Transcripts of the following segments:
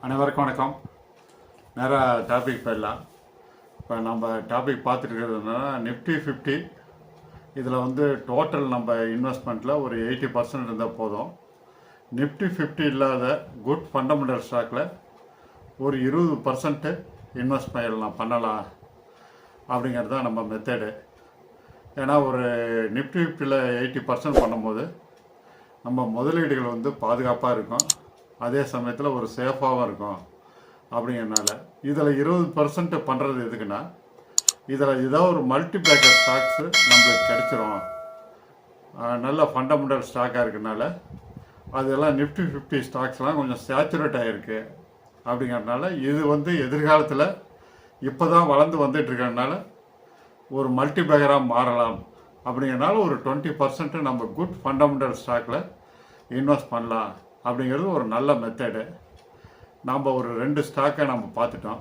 அனைவருக்கும் வணக்கம். நேராக டாபிக் போயிடலாம். இப்போ நம்ம டாபிக் பார்த்துட்டு இருக்கிறதுனா நிஃப்டி 50. இதில் வந்து டோட்டல் நம்ம இன்வெஸ்ட்மெண்ட்டில் ஒரு 80% இருந்தால் போதும். நிஃப்டி 50 இல்லாத குட் ஃபண்டமெண்டல் ஸ்டாக்கில் ஒரு 20% இன்வெஸ்ட் பண்ணலாம் அப்படிங்கிறது தான் நம்ம மெத்தடு. ஏன்னா ஒரு நிஃப்டி 50ல் 80% பண்ணும்போது நம்ம முதலீடுகள் வந்து பாதுகாப்பாக இருக்கும், அதே சமயத்தில் ஒரு சேஃபாகவும் இருக்கும். அப்படிங்கிறனால இதில் 20% பண்ணுறது எதுக்குன்னா, இதில் ஏதோ ஒரு மல்டிபிளேக்கர் ஸ்டாக்ஸு நம்மளுக்கு கிடைச்சிரும். நல்ல ஃபண்டமெண்டல் ஸ்டாக்காக இருக்கிறதுனால அதெல்லாம் நிஃப்டி 50 ஸ்டாக்ஸ்லாம் கொஞ்சம் சேச்சுரேட் ஆகிருக்கு. அப்படிங்கிறதுனால இது வந்து எதிர்காலத்தில் இப்போ தான் வளர்ந்து வந்துட்டு இருக்கிறதுனால ஒரு மல்டிபிளேக்கராக மாறலாம். அப்படிங்கிறனால ஒரு 20% நம்ம குட் ஃபண்டமெண்டல் ஸ்டாக்கில் இன்வெஸ்ட் பண்ணலாம் அப்படிங்கிறது ஒரு நல்ல மெத்தடு. நாம் ஒரு 2 ஸ்டாக்கை நம்ம பார்த்துட்டோம்.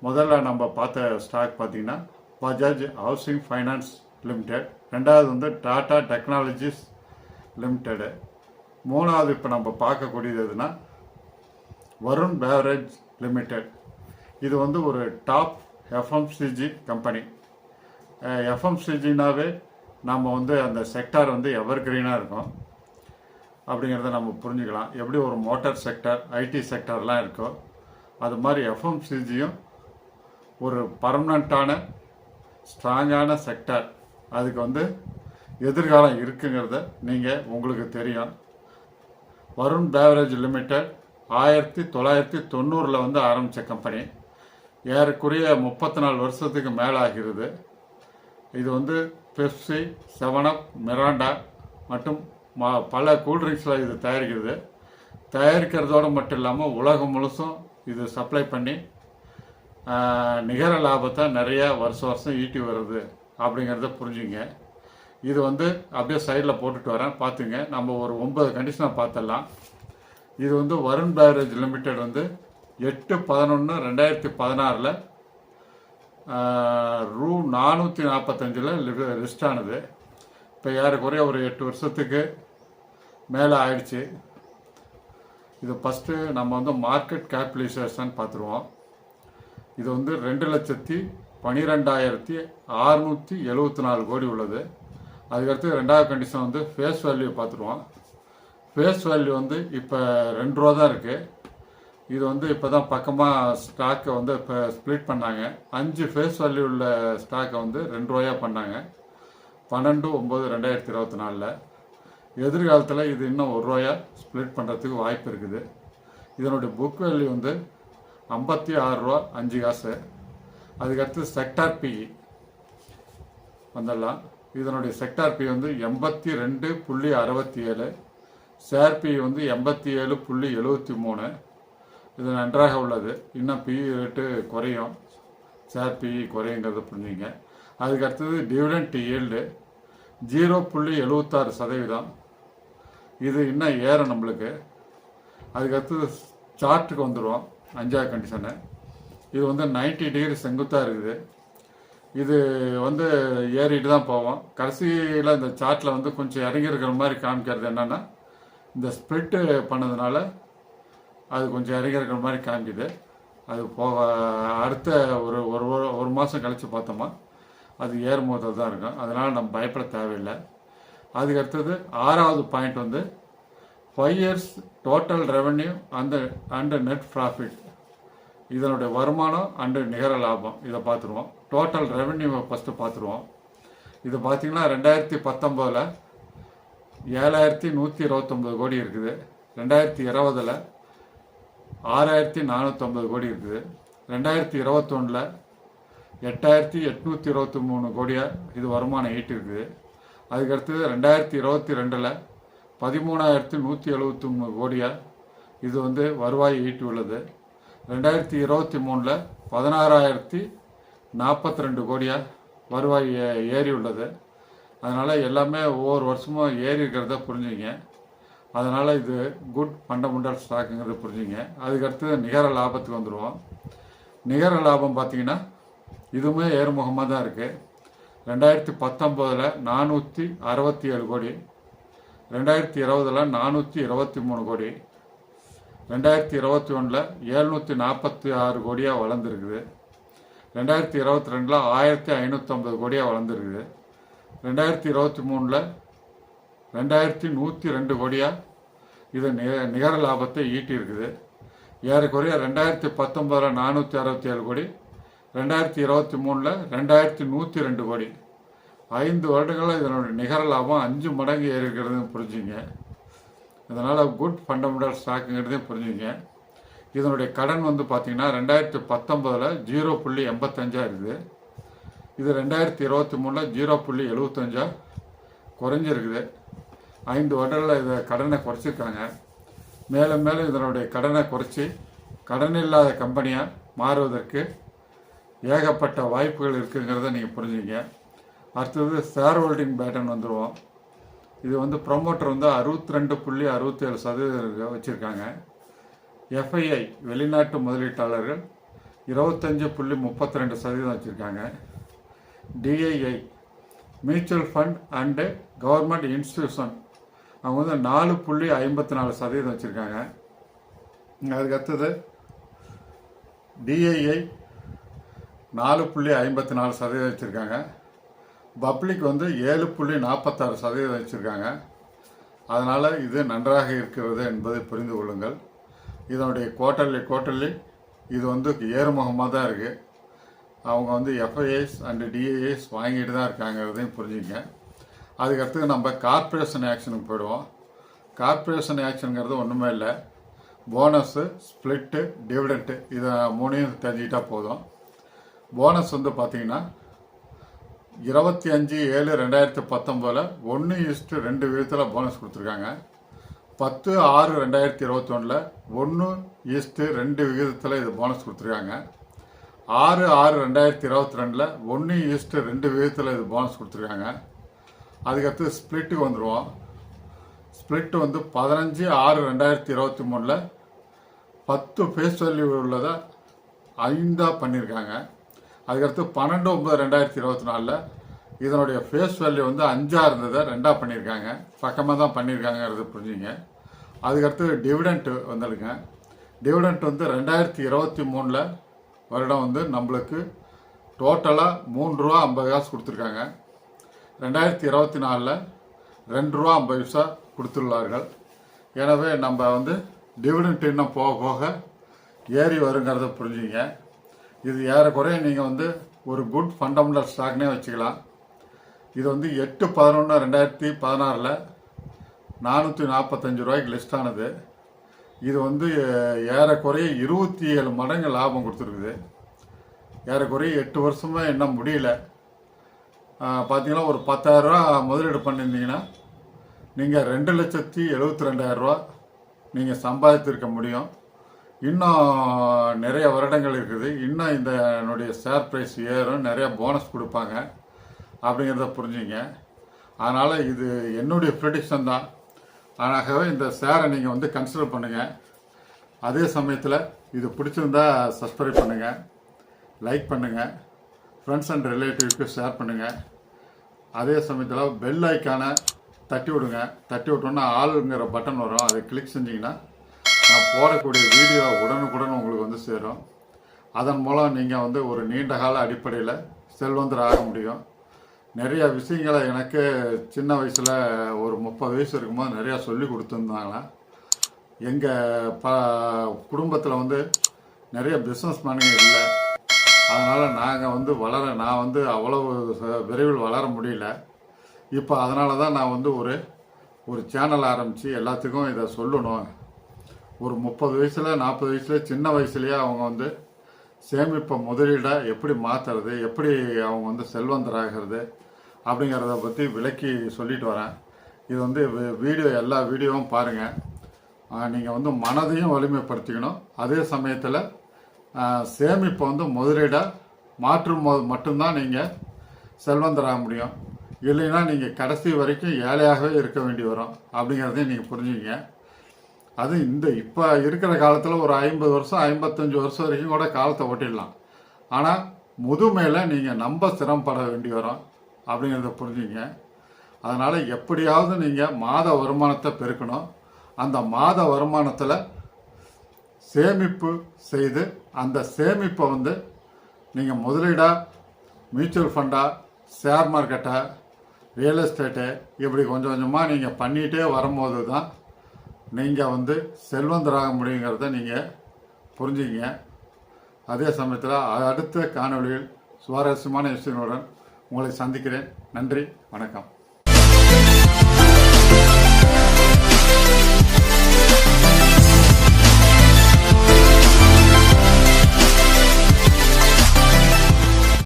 முதல்ல நம்ம பார்த்த ஸ்டாக் பார்த்திங்கன்னா பஜாஜ் ஹவுசிங் ஃபைனான்ஸ் லிமிடெட், ரெண்டாவது வந்து டாடா டெக்னாலஜிஸ் லிமிடெடு, மூணாவது இப்போ நம்ம பார்க்கக்கூடியது எதுனா வருண் பேவரேஜ் லிமிடெட். இது வந்து ஒரு டாப் எஃப்எம்சிஜி கம்பெனி. எஃப்எம்சிஜினாவே நம்ம வந்து அந்த செக்டார் வந்து எவர் கிரீனாக இருக்கும் அப்படிங்கிறத நம்ம புரிஞ்சுக்கலாம். எப்படி ஒரு மோட்டார் செக்டார், ஐடி செக்டார்லாம் இருக்கோ அது மாதிரி எஃப்எம்சிஜியும் ஒரு பர்மனண்ட்டான ஸ்ட்ராங்கான செக்டார். அதுக்கு வந்து எதிர்காலம் இருக்குங்கிறத நீங்கள் உங்களுக்கு தெரியும். வருண் பேவரேஜ் லிமிடெட் 1990 வந்து ஆரம்பித்த கம்பெனி. ஏறக்குறைய 34 வருஷத்துக்கு மேலே ஆகிறது. இது வந்து பெப்சி, 7up, மிராண்டா மற்றும் பல கூல்ட்ரிங்க்ஸில் இது தயாரிக்கிறதோடு மட்டும் இல்லாமல் உலகம் முழுசும் இது சப்ளை பண்ணி நிகர லாபத்தை நிறையா வருஷம் ஈட்டி வருது அப்படிங்கிறத புரிஞ்சுங்க. இது வந்து அப்படியே சைடில் போட்டுட்டு வரேன், பார்த்துங்க. நம்ம ஒரு 9 கண்டிஷனை பார்த்துடலாம். இது வந்து வருண் பேவரேஜ் லிமிடெட் வந்து 8/11/2016 ரூ 445 லிஸ்ட் ஆனது. இப்போ ஏறக்குறைய ஒரு 8 வருஷத்துக்கு மேலே ஆயிடுச்சு. இது ஃபஸ்ட்டு நம்ம வந்து மார்க்கெட் கேபிடலைசேஷன் பார்த்துருவோம். இது வந்து 2,12,674 கோடி உள்ளது. அதுக்கடுத்து ரெண்டாவது கண்டிஷன் வந்து ஃபேஸ் வேல்யூ பார்த்துருவோம். ஃபேஸ் வேல்யூ வந்து இப்போ 2 ரூபா தான் இருக்குது. இது வந்து இப்போ தான் பக்கமாக ஸ்டாக்கை வந்து இப்போ ஸ்ப்ளிட் பண்ணாங்க. 5 ஃபேஸ் வேல்யூ உள்ள ஸ்டாக்கை வந்து 2 ரூபாயா பண்ணாங்க 12/9/2024. எதிர்காலத்தில் இது இன்னும் 1 ரூபாயா ஸ்ப்ளிட் பண்ணுறதுக்கு வாய்ப்பு இருக்குது. இதனுடைய புக் வேல்யூ வந்து 56 ரூபா 5 காசு. அதுக்கடுத்து செக்டார் பிஇ வந்துடலாம். இதனுடைய செக்டார் பி வந்து 82.67, ஷேர் பி வந்து 87.73. இது நன்றாக உள்ளது. இன்னும் பிஇ ரேட்டு குறையும், ஷேர் பிஇ குறையுங்கிறத புரிஞ்சுங்க. அதுக்கடுத்தது டிவிடெண்ட் ஈல்டு 0.76%. இது இன்னும் ஏறும் நம்மளுக்கு. அதுக்கடுத்தது சார்ட்டுக்கு வந்துடுவோம். 5வது கண்டிஷனு. இது வந்து 90 டிகிரி செங்குத்தாக இருக்குது. இது வந்து ஏறிட்டு தான் போவோம். கடைசியில் இந்த சார்ட்டில் வந்து கொஞ்சம் இறங்கி இருக்கிற மாதிரி காமிக்கிறது என்னென்னா, இந்த ஸ்ப்ளிட்டு பண்ணதுனால அது கொஞ்சம் இறங்கி இருக்கிற மாதிரி காமிக்குது. அது போக அடுத்த ஒரு மாதம் கழித்து பார்த்தோமா அது ஏறும்போது தான் இருக்கும். அதனால் நம்ம பயப்பட தேவையில்லை. அதுக்கு அடுத்தது 6வது பாயிண்ட் வந்து 5 years total revenue and net profit. இதனுடைய வருமானம் அண்டு நிகர லாபம் இதை பார்த்துருவோம். டோட்டல் ரெவன்யூவை ஃபஸ்ட்டு பார்த்துருவோம். இது பார்த்திங்கன்னா 2019 7,129 கோடி இருக்குது. 2020 6,450 கோடி இருக்குது. 2021 8,823 கோடியாக இது வருமானம் ஈட்டிருக்குது. அதுக்கடுத்தது 2022 13,173 கோடியாக இது வந்து வருவாய் ஈட்டி உள்ளது. 2023 16,042 கோடியாக வருவாய் ஏறி உள்ளது. அதனால் எல்லாமே ஒவ்வொரு வருஷமும் ஏறி இருக்கிறத புரிஞ்சுங்க. அதனால் இது குட் ஃபண்டமெண்டல் ஸ்டாக்குங்கிறத புரிஞ்சுங்க. அதுக்கடுத்து நிகர லாபத்துக்கு வந்துடுவோம். நிகர லாபம் பார்த்திங்கன்னா இதுவுமே ஏறுமுகமாக தான் இருக்குது. 2019 467 கோடி, 2020 423 கோடி, 2021 746 கோடியாக வளர்ந்துருக்குது. 2022 1550 கோடியாக வளர்ந்துருக்குது. 2023 2102 கோடியாக இது நிகர லாபத்தை ஈட்டியிருக்குது. ஏறக்குறைய 2019 467 கோடி, 2023 2102 கோடி. 5 வருடங்களில் இதனுடைய நிகர லாபம் 5 மடங்கு ஏறி இருக்கிறதுன்னு புரிஞ்சுங்க. இதனால் குட் ஃபண்டமெண்டல் ஸ்டாக்குங்கிறதையும் புரிஞ்சுங்க. இதனுடைய கடன் வந்து பார்த்திங்கன்னா 2019 0.85 இருக்குது. இது 2023 0.75 குறைஞ்சிருக்குது. 5 வருடங்களில் இதை கடனை குறைச்சிருக்காங்க. மேலும் மேலும் இதனுடைய கடனை குறைச்சி கடன் இல்லாத கம்பெனியாக மாறுவதற்கு ஏகப்பட்ட வாய்ப்புகள் இருக்குங்கிறத நீங்கள் புரிஞ்சுங்க. அடுத்தது ஷேர் ஹோல்டிங் பேட்டர்ன் வந்துடுவோம். இது வந்து ப்ரொமோட்டர் வந்து 62.67% வச்சுருக்காங்க. எஃப்ஐஐ வெளிநாட்டு முதலீட்டாளர்கள் 25.32% வச்சுருக்காங்க. DII mutual fund and government institution அவங்க வந்து 4.54% வச்சுருக்காங்க. அதுக்கு அடுத்தது டிஐஐ 4.54% வச்சுருக்காங்க. பப்ளிக் வந்து 7.46% வச்சுருக்காங்க. அதனால் இது நன்றாக இருக்கிறது என்பதை புரிந்து கொள்ளுங்கள். இதனுடைய குவார்ட்டர்லி இது வந்து ஏறுமுகமாக தான் இருக்குது. அவங்க வந்து எஃப்ஐஐஸ் அண்டு டிஐஐஸ் வாங்கிட்டு தான் இருக்காங்கிறதையும் புரிஞ்சுங்க. அதுக்கடுத்து நம்ம கார்ப்பரேஷன் ஆக்ஷனுக்கு போயிடுவோம். கார்ப்பரேஷன் ஆக்ஷனுங்கிறது ஒன்றுமே இல்லை, போனஸு, ஸ்ப்ளிட்டு, டிவிடெண்ட்டு இதை 3 தெரிஞ்சுக்கிட்டால் போதும். போனஸ் வந்து பார்த்திங்கன்னா 25/7/2019 1:2 விகிதத்தில் போனஸ் கொடுத்துருக்காங்க. 10/6/2021 1:2 விகிதத்தில் இது போனஸ் கொடுத்துருக்காங்க. 6/6/2022 1:2 விகிதத்தில் இது போனஸ் கொடுத்துருக்காங்க. அதுக்கடுத்து ஸ்ப்ளிட்டுக்கு வந்துடுவோம். ஸ்ப்ளிட் வந்து 15/6/2023 10 ஃபேஸ் வேல்யூ உள்ளதை 5 பண்ணியிருக்காங்க. அதுக்கடுத்து 12/9/2024 இதனுடைய ஃபேஸ் வேல்யூ வந்து 5 இருந்ததை 2 பண்ணியிருக்காங்க. பக்கமாக தான் பண்ணியிருக்காங்கிறது புரிஞ்சுங்க. அதுக்கடுத்து டிவிடெண்ட் வந்துடுங்க. டிவிடெண்ட் வந்து 2023 வருடம் வந்து நம்மளுக்கு டோட்டலாக ₹3.50 கொடுத்துருக்காங்க. 2024 ₹2.50 கொடுத்துள்ளார்கள். எனவே நம்ம வந்து டிவிடெண்ட் இன்னும் போக போக ஏறி வருங்கிறத புரிஞ்சுங்க. இது ஏறக்குறைய நீங்கள் வந்து ஒரு குட் ஃபண்டமெண்டல் ஸ்டாக்னே வச்சுக்கலாம். இது வந்து 8/11/2016 ₹445 லிஸ்ட் ஆனது. இது வந்து ஏறக்குறைய 27 மடங்கு லாபம் கொடுத்துருக்குது. ஏறக்குறைய 8 வருஷமே இன்னும் முடியல. பார்த்தீங்கன்னா ஒரு 10,000 ரூபா முதலீடு பண்ணியிருந்தீங்கன்னா நீங்கள் 2,72,000 நீங்கள் சம்பாதித்திருக்க முடியும். இன்னும் நிறைய வருடங்கள் இருக்குது. இன்னும் இந்த என்னுடைய ஷேர் ப்ரைஸ் ஏறும், நிறைய போனஸ் கொடுப்பாங்க அப்படிங்கிறத புரிஞ்சுங்க. அதனால் இது என்னுடைய ப்ரெடிக்ஷன் தான். ஆகவே இந்த ஷேரை நீங்கள் வந்து கன்சிடர் பண்ணுங்கள். அதே சமயத்தில் இது பிடிச்சிருந்தா சப்ஸ்கிரைப் பண்ணுங்கள், லைக் பண்ணுங்கள், ஃப்ரெண்ட்ஸ் அண்ட் ரிலேட்டிவ்க்கு ஷேர் பண்ணுங்கள். அதே சமயத்தில் பெல் ஐக்கானை தட்டி விடுங்க. தட்டி விட்டோன்னா ஆளுங்கிற பட்டன் வரும், அதை கிளிக் செஞ்சிங்கன்னா நான் போடக்கூடிய வீடியோ உடனுக்குடன் உங்களுக்கு வந்து சேரும். அதன் மூலம் நீங்கள் வந்து ஒரு நீண்ட கால அடிப்படையில் செல்வந்தர் ஆக முடியும். நிறைய விஷயங்களை எனக்கு சின்ன வயசில் ஒரு 30 வயசு இருக்கும்போது நிறையா சொல்லி கொடுத்துருந்தாங்க. எங்கள் குடும்பத்தில் வந்து நிறைய பிஸ்னஸ் மேனுங்க இல்லை. அதனால் நாங்கள் வந்து நான் வந்து அவ்வளவு விரைவில் வளர முடியல. இப்போ அதனால தான் நான் வந்து ஒரு சேனல் ஆரம்பித்து எல்லாத்துக்கும் இதை சொல்லணும். ஒரு 30 வயசில் 40 வயசில் சின்ன வயசுலேயே அவங்க வந்து சேமிப்பை முதலீடாக எப்படி மாற்றுறது, எப்படி அவங்க வந்து செல்வந்தராகிறது அப்படிங்கிறத பற்றி விளக்கி சொல்லிட்டு வரேன். இது வந்து எல்லா வீடியோவும் பாருங்கள். நீங்கள் வந்து மனதையும் வலிமைப்படுத்திக்கணும். அதே சமயத்தில் சேமிப்பை வந்து முதலீடாக மாற்றும் போது மட்டும்தான் நீங்கள் செல்வந்தராக முடியும். இல்லைன்னா நீங்கள் கடைசி வரைக்கும் ஏழையாகவே இருக்க வேண்டி வரும் அப்படிங்கிறதையும் நீங்கள் புரிஞ்சுங்க. அது இப்போ இருக்கிற காலத்தில் ஒரு 50 வருஷம் 55 வருஷம் வரைக்கும் கூட காலத்தை ஓட்டிடலாம். ஆனால் முதுமையில் நீங்கள் ரொம்ப சிரமப்பட வேண்டி வரும் அப்படிங்கிறத புரிஞ்சுங்க. அதனால் எப்படியாவது நீங்கள் மாத வருமானத்தை பெருக்கணும். அந்த மாத வருமானத்தில் சேமிப்பு செய்து அந்த சேமிப்பை வந்து நீங்கள் முதலீடாக மியூச்சுவல் ஃபண்டாக ஷேர் மார்க்கெட்டை ரியல் எஸ்டேட்டு இப்படி கொஞ்சம் கொஞ்சமாக நீங்கள் பண்ணிகிட்டே வரும்போது தான் நீங்கள் வந்து செல்வந்தராக முடியுங்கிறத நீங்கள் புரிஞ்சுக்கிங்க. அதே சமயத்தில் அடுத்த காணொளியில் சுவாரஸ்யமான விஷயங்களுடன் உங்களை சந்திக்கிறேன். நன்றி, வணக்கம்.